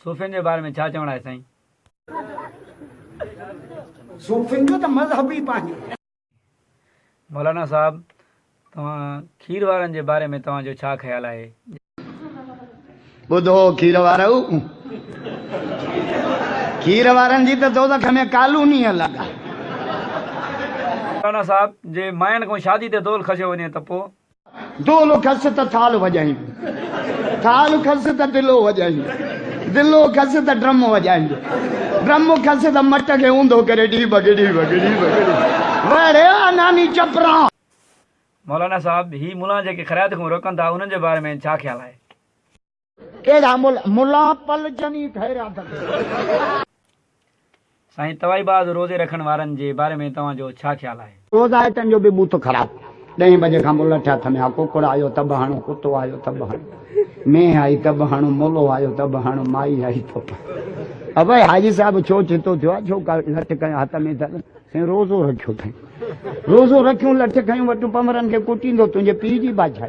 सूफ़ियुनि जे बारे में छा चवणु आहे साईं? सूफ़ियुनि जो त मज़हब ई पंहिंजो। मौलाना साहब, तव्हां खीर वारनि जे बारे में तव्हांजो छा ख़्यालु आहे? ॿुधो खीर वारो, खीर वारनि जी त दोज़ख में कालूनी अलॻि आहे। मौलाना साहब, जे माइनि खां शादी ते दोल खसियो वञे त पोइ? दोल खस त थाल वॼाईंदो, थाल खस त दिलो वॼाईंदो, दिलो खस त ड्रम वॼाईंदो, ड्रम खस त मट खे ऊंधो करे डी बगड़ी बगड़ी बगड़ी वरे नानी चपरा। मौलाना साहब, ही मुला जेके ख़ैरात खां रोकनि था उन्हनि जे बारे में छा ख़्यालु आहे? कहिड़ा मुला पलजनी ख़ैरात। साईं, तवाईबाज़ रोज़े रखण वारनि जे बारे में तव्हांजो छा ख़्यालु आहे? रोज़ाइतनि जो बि बूथ ख़राबु। 10 बजे खां मुल थिया थमे हा, कुकुड़ आयो त बि हणो, कुतो आयो त बि हणो, मेंह आई त बि हणो, मोलो आयो त बि हणो, माई आई त बि। अब हाजी साहब छो चितो थियो आहे, छो लठ कयो हथ में त साईं रोज़ो रखियो अथई, रोज़ो रखियूं लठ खयूं वटि पमरनि खे कुटींदो तुंहिंजे पीउ जी बाछा।